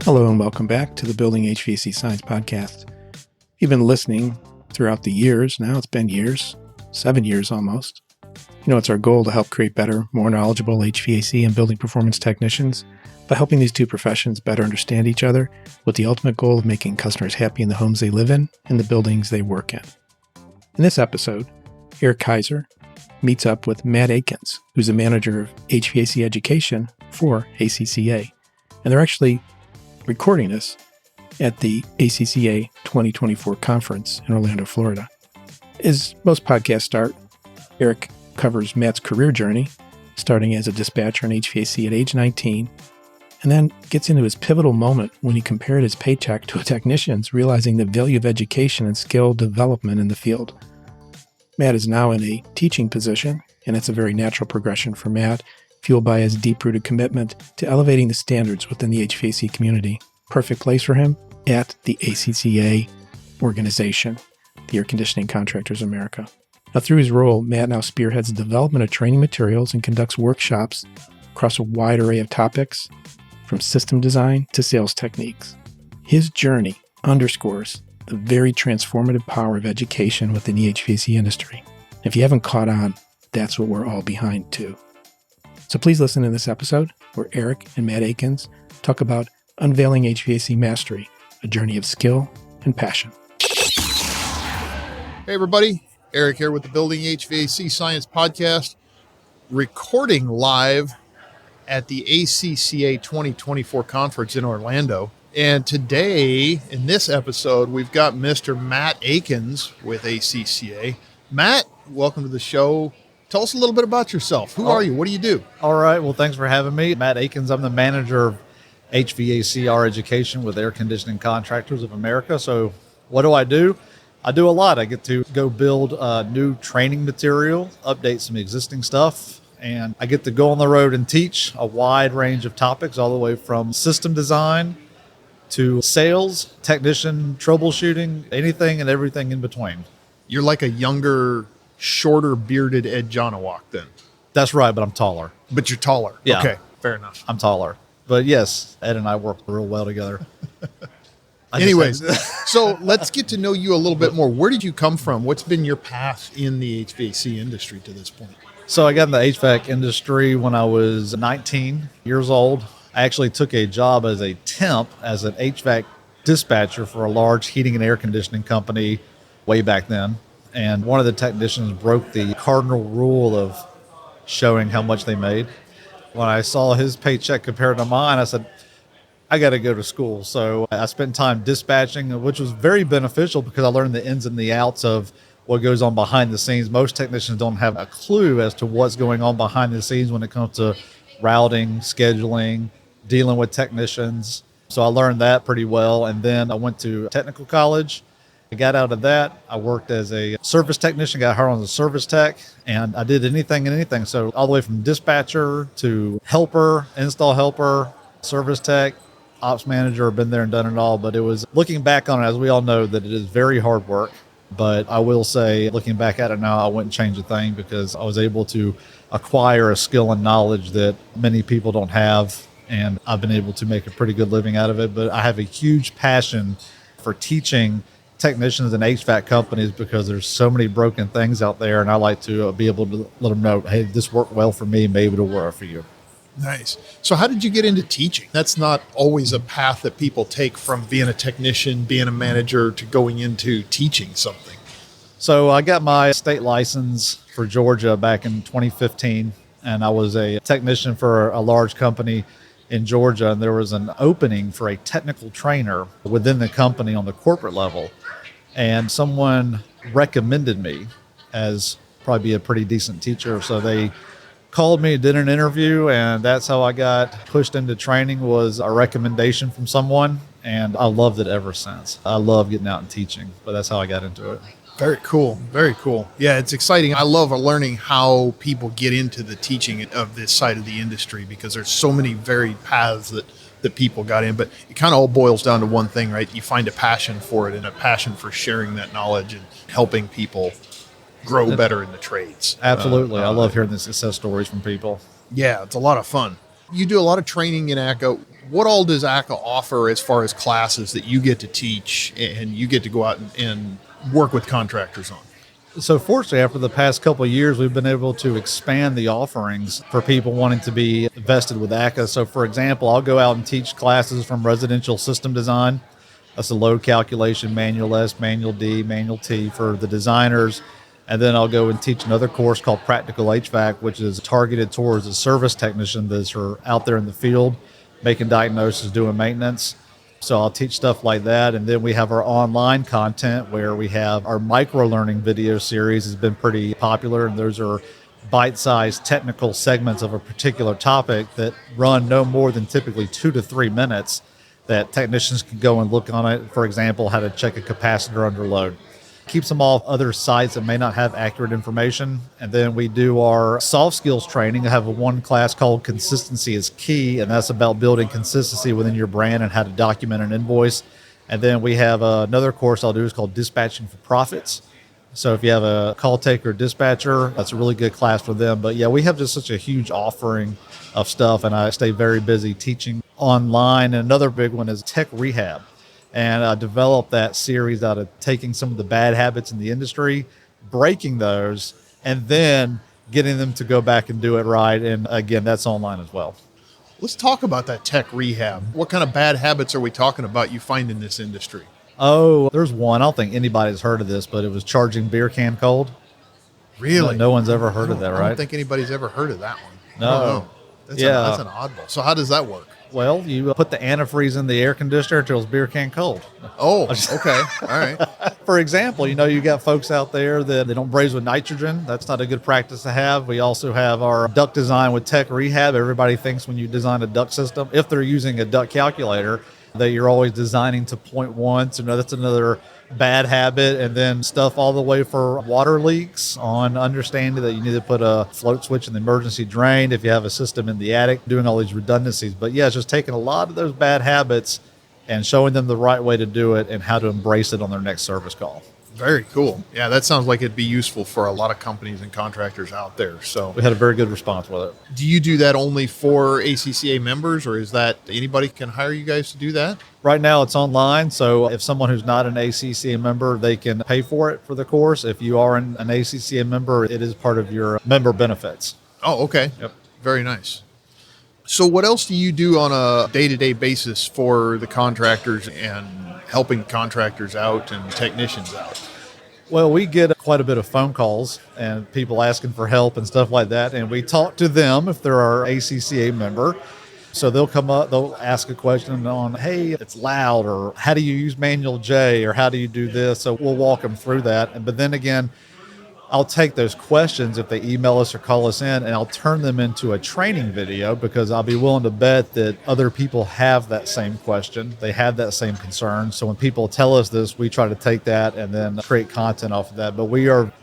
Hello and welcome back to the Building HVAC Science podcast. You've been listening throughout the years. Now it's been years, 7 years almost. You know, it's our goal to help create better, more knowledgeable HVAC and building performance technicians by helping these two professions better understand each other with the ultimate goal of making customers happy in the homes they live in and the buildings they work in. In this episode, Eric Kaiser meets up with Matt Akins, who's the Manager of HVAC Education for ACCA. And they're actually recording this at the ACCA 2024 conference in Orlando, Florida. As most podcasts start, Eric covers Matt's career journey, starting as a dispatcher in HVAC at age 19, and then gets into his pivotal moment when he compared his paycheck to a technician's, realizing the value of education and skill development in the field. Matt is now in a teaching position, and it's a very natural progression for Matt, fueled by his deep-rooted commitment to elevating the standards within the HVAC community. Perfect place for him at the ACCA organization, the Air Conditioning Contractors America. Now, through his role, Matt now spearheads the development of training materials and conducts workshops across a wide array of topics, from system design to sales techniques. His journey underscores the very transformative power of education within the HVAC industry. If you haven't caught on, that's what we're all behind too. So please listen to this episode where Eric and Matt Akins talk about Unveiling HVAC Mastery, a journey of skill and passion. Hey everybody, Eric here with the Building HVAC Science podcast, recording live at the ACCA 2024 conference in Orlando. And today, in this episode, we've got Mr. Matt Akins with ACCA. Matt, welcome to the show. Tell us a little bit about yourself. Who are you? What do you do? All right. Well, thanks for having me. Matt Akins. I'm the Manager of HVAC Education with Air Conditioning Contractors of America. So what do? I do a lot. I get to go build new training material, update some existing stuff, and I get to go on the road and teach a wide range of topics, all the way from system design to sales, technician, troubleshooting, anything and everything in between. You're like a younger, shorter bearded Ed Jonawak then. That's right, but I'm taller. But you're taller. Yeah. Okay, fair enough. I'm taller. But yes, Ed and I work real well together. Anyways, so let's get to know you a little bit more. Where did you come from? What's been your path in the HVAC industry to this point? So I got in the HVAC industry when I was 19 years old. I actually took a job as a temp as an HVAC dispatcher for a large heating and air conditioning company way back then. And one of the technicians broke the cardinal rule of showing how much they made. When I saw his paycheck compared to mine, I said, I got to go to school. So I spent time dispatching, which was very beneficial because I learned the ins and the outs of what goes on behind the scenes. Most technicians don't have a clue as to what's going on behind the scenes when it comes to routing, scheduling, dealing with technicians. So I learned that pretty well. And then I went to technical college. I got out of that. I worked as a service technician, got hired on as a service tech, and I did anything and anything. So all the way from dispatcher to helper, install helper, service tech, ops manager, been there and done it all. But it was, looking back on it, as we all know, that it is very hard work. But I will say, looking back at it now, I wouldn't change a thing because I was able to acquire a skill and knowledge that many people don't have. And I've been able to make a pretty good living out of it. But I have a huge passion for teaching technicians and HVAC companies because there's so many broken things out there. And I like to be able to let them know, hey, this worked well for me. Maybe it'll work for you. Nice. So how did you get into teaching? That's not always a path that people take from being a technician, being a manager, to going into teaching something. So I got my state license for Georgia back in 2015, and I was a technician for a large company in Georgia, and there was an opening for a technical trainer within the company on the corporate level, and someone recommended me as probably be a pretty decent teacher. So they called me, did an interview, and that's how I got pushed into training, was a recommendation from someone, and I loved it ever since. I love getting out and teaching, but that's how I got into it. Very cool. Very cool. Yeah, it's exciting. I love learning how people get into the teaching of this side of the industry because there's so many varied paths that people got in. But it kind of all boils down to one thing, right? You find a passion for it and a passion for sharing that knowledge and helping people grow better in the trades. Absolutely. I love hearing the success stories from people. Yeah, it's a lot of fun. You do a lot of training in ACCA. What all does ACCA offer as far as classes that you get to teach and you get to go out and work with contractors on? So fortunately, after the past couple of years, we've been able to expand the offerings for people wanting to be vested with ACCA. So for example, I'll go out and teach classes from residential system design. That's a load calculation, manual S, manual D, manual T for the designers. And then I'll go and teach another course called Practical HVAC, which is targeted towards a service technician that's out there in the field, making diagnosis, doing maintenance. So I'll teach stuff like that. And then we have our online content where we have our micro-learning video series has been pretty popular. And those are bite-sized technical segments of a particular topic that run no more than typically 2 to 3 minutes that technicians can go and look on it. For example, how to check a capacitor under load. Keeps them off other sites that may not have accurate information. And then we do our soft skills training. I have one class called Consistency is Key, and that's about building consistency within your brand and how to document an invoice. And then we have another course I'll do is called Dispatching for Profits. So if you have a call taker or dispatcher, that's a really good class for them. But yeah, we have just such a huge offering of stuff, and I stay very busy teaching online. And another big one is tech rehab. And I developed that series out of taking some of the bad habits in the industry, breaking those, and then getting them to go back and do it right. And again, that's online as well. Let's talk about that tech rehab. What kind of bad habits are we talking about you find in this industry? Oh, there's one. I don't think anybody's heard of this, but it was charging beer can cold. Really? No one's ever heard of that, right? I don't think anybody's ever heard of that one. No. That's an oddball. So how does that work? Well, you put the antifreeze in the air conditioner until it's beer can cold. Oh, okay. All right. For example, you got folks out there that they don't braze with nitrogen. That's not a good practice to have. We also have our duct design with tech rehab. Everybody thinks when you design a duct system, if they're using a duct calculator, that you're always designing to 0.1. So that's another bad habit. And then stuff all the way for water leaks on understanding that you need to put a float switch in the emergency drain if you have a system in the attic, doing all these redundancies. But yeah, it's just taking a lot of those bad habits and showing them the right way to do it and how to embrace it on their next service call. Very cool. Yeah, that sounds like it'd be useful for a lot of companies and contractors out there. So we had a very good response with it. Do you do that only for ACCA members, or is that anybody can hire you guys to do that? Right now it's online. So if someone who's not an ACCA member, they can pay for it for the course. If you are an ACCA member, it is part of your member benefits. Oh, okay. Yep. Very nice. So what else do you do on a day-to-day basis for the contractors and helping contractors out and technicians out? Well, we get quite a bit of phone calls and people asking for help and stuff like that. And we talk to them if they're our ACCA member. So they'll come up, they'll ask a question on, hey, it's loud, or how do you use manual J, or how do you do this? So we'll walk them through that. But then again, I'll take those questions if they email us or call us in, and I'll turn them into a training video, because I'll be willing to bet that other people have that same question. They have that same concern. So when people tell us this, we try to take that and then create content off of that. But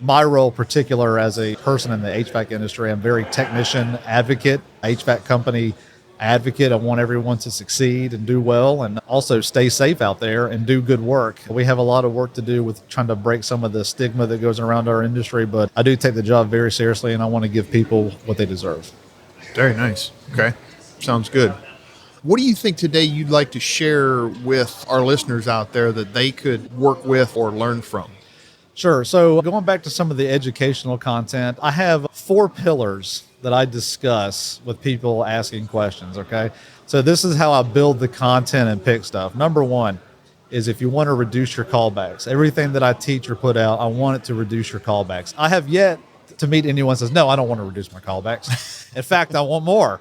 my role particular as a person in the HVAC industry, I'm very technician advocate, HVAC company advocate. I want everyone to succeed and do well, and also stay safe out there and do good work. We have a lot of work to do with trying to break some of the stigma that goes around our industry, but I do take the job very seriously, and I want to give people what they deserve. Very nice. Okay. Sounds good. What do you think today you'd like to share with our listeners out there that they could work with or learn from? Sure. So going back to some of the educational content, I have 4 pillars that I discuss with people asking questions, okay? So this is how I build the content and pick stuff. Number 1 is if you want to reduce your callbacks. Everything that I teach or put out, I want it to reduce your callbacks. I have yet to meet anyone who says, no, I don't want to reduce my callbacks. In fact, I want more.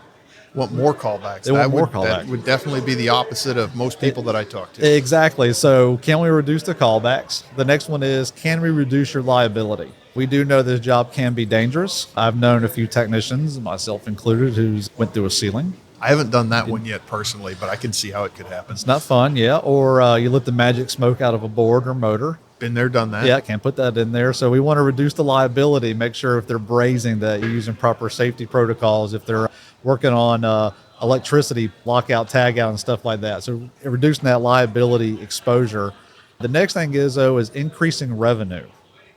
Want more callbacks. That would definitely be the opposite of most people that I talk to. Exactly. So can we reduce the callbacks? The next one is, can we reduce your liability? We do know this job can be dangerous. I've known a few technicians, myself included, who's went through a ceiling. I haven't done that one yet personally, but I can see how it could happen. It's not fun, yeah. Or you let the magic smoke out of a board or motor. Been there, done that. Yeah, can't put that in there. So we want to reduce the liability, make sure if they're brazing that you're using proper safety protocols, if they're working on electricity, lockout, tag out, and stuff like that. So reducing that liability exposure. The next thing is increasing revenue.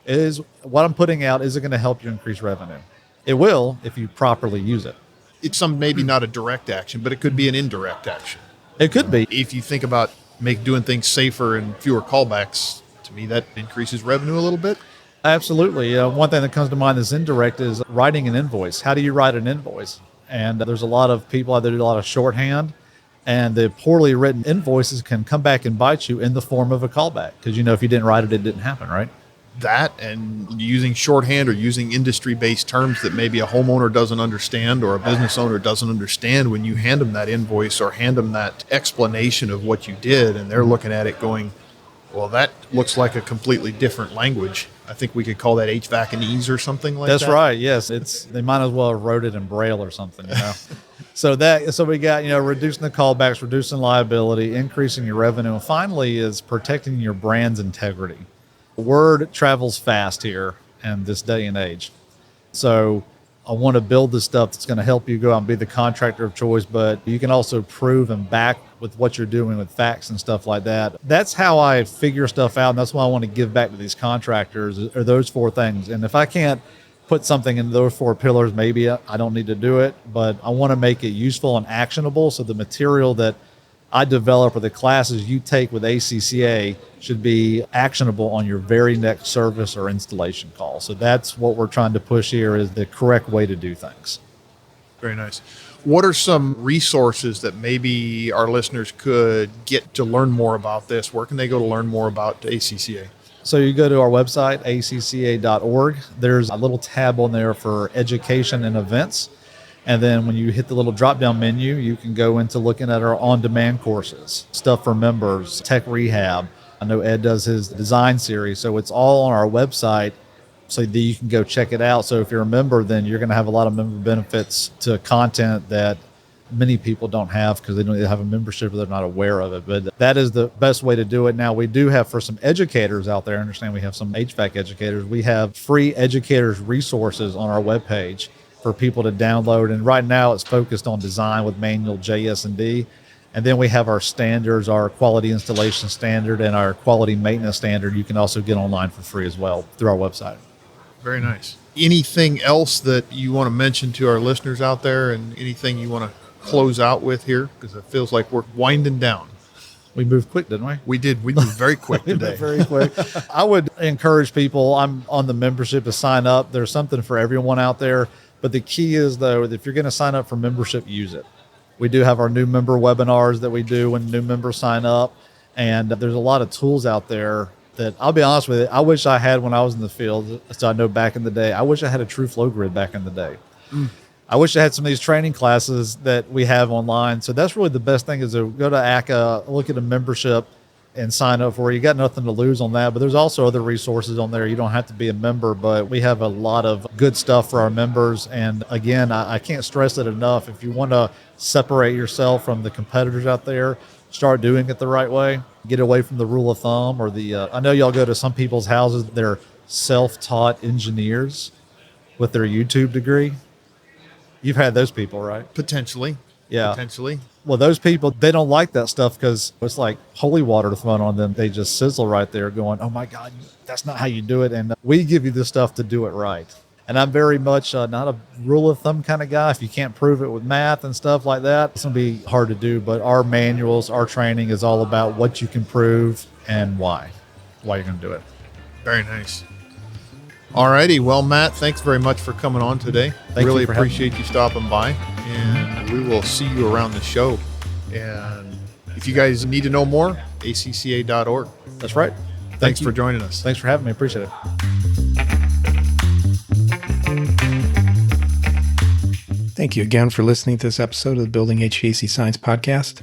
Is what I'm putting out, is it going to help you increase revenue? It will if you properly use it. It's maybe not a direct action, but it could be an indirect action. It could be. If you think about doing things safer and fewer callbacks, to me, that increases revenue a little bit. Absolutely. One thing that comes to mind that's indirect is writing an invoice. How do you write an invoice? And there's a lot of people out there do a lot of shorthand, and the poorly written invoices can come back and bite you in the form of a callback. Because, if you didn't write it, it didn't happen, right? That and using shorthand or using industry-based terms that maybe a homeowner doesn't understand or a business owner doesn't understand, when you hand them that invoice or hand them that explanation of what you did, and they're looking at it going, well, that looks like a completely different language. I think we could call that HVAC-ese or something like that. That's right. Yes. They might as well have wrote it in Braille or something, So we got, reducing the callbacks, reducing liability, increasing your revenue. And finally is protecting your brand's integrity. Word travels fast here in this day and age. So I want to build the stuff that's going to help you go out and be the contractor of choice, but you can also prove and back with what you're doing with facts and stuff like that. That's how I figure stuff out, and that's why I want to give back to these contractors, are those four things. And if I can't put something in those four pillars, maybe I don't need to do it, but I want to make it useful and actionable, so the material that I develop or the classes you take with ACCA should be actionable on your very next service or installation call. So that's what we're trying to push here, is the correct way to do things. Very nice. What are some resources that maybe our listeners could get to learn more about this? Where can they go to learn more about ACCA? So you go to our website, acca.org. There's a little tab on there for education and events. And then when you hit the little drop-down menu, you can go into looking at our on-demand courses, stuff for members, tech rehab. I know Ed does his design series, so it's all on our website so that you can go check it out. So if you're a member, then you're going to have a lot of member benefits to content that many people don't have because they don't have a membership or they're not aware of it. But that is the best way to do it. Now, we do have, for some educators out there, I understand we have some HVAC educators, we have free educators resources on our webpage for people to download. And right now it's focused on design with manual JS&D. And then we have our standards, our quality installation standard and our quality maintenance standard. You can also get online for free as well through our website. Very nice. Anything else that you want to mention to our listeners out there, and anything you want to close out with here? Because it feels like we're winding down. We moved quick, didn't we? We did. We moved very quick today. Very quick. I would encourage people, I'm on the membership, to sign up. There's something for everyone out there. But the key is, though, if you're going to sign up for membership, use it. We do have our new member webinars that we do when new members sign up. And there's a lot of tools out there that, I'll be honest with you, I wish I had when I was in the field. So I know back in the day, I wish I had a true flow grid back in the day. I wish I had some of these training classes that we have online. So that's really the best thing, is to go to ACCA, look at a membership, and sign up for it. You got nothing to lose on that, but there's also other resources on there. You don't have to be a member, but we have a lot of good stuff for our members. And again, I can't stress it enough. If you want to separate yourself from the competitors out there, start doing it the right way. Get away from the rule of thumb or I know y'all go to some people's houses, they're self-taught engineers with their YouTube degree. You've had those people, right? Potentially. Yeah. Potentially. Well, those people, they don't like that stuff because it's like holy water thrown on them. They just sizzle right there going, oh my God, that's not how you do it. And we give you the stuff to do it right. And I'm very much not a rule of thumb kind of guy. If you can't prove it with math and stuff like that, it's going to be hard to do. But our manuals, our training is all about what you can prove and why you're going to do it. Very nice. All righty. Well, Matt, thanks very much for coming on today. Really appreciate you stopping by, and we will see you around the show. And if you guys need to know more, acca.org. That's right. Thanks for joining us. Thanks for having me. Appreciate it. Thank you again for listening to this episode of the Building HVAC Science podcast.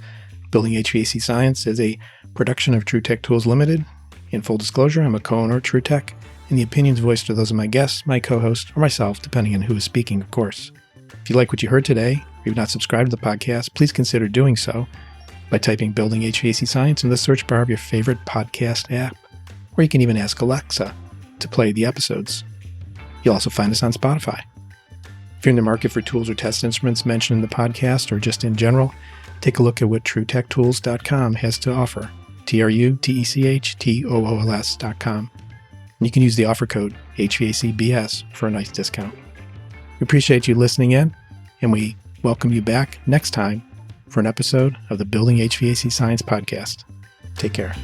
Building HVAC Science is a production of TrueTech Tools Limited. In full disclosure, I'm a co-owner of TrueTech, and the opinions voiced are those of my guests, my co-host, or myself, depending on who is speaking, of course. If you like what you heard today, or you've not subscribed to the podcast, please consider doing so by typing Building HVAC Science in the search bar of your favorite podcast app, or you can even ask Alexa to play the episodes. You'll also find us on Spotify. If you're in the market for tools or test instruments mentioned in the podcast, or just in general, take a look at what TrueTechTools.com has to offer. TrueTechTools.com. And you can use the offer code HVACBS for a nice discount. We appreciate you listening in, and we welcome you back next time for an episode of the Building HVAC Science podcast. Take care.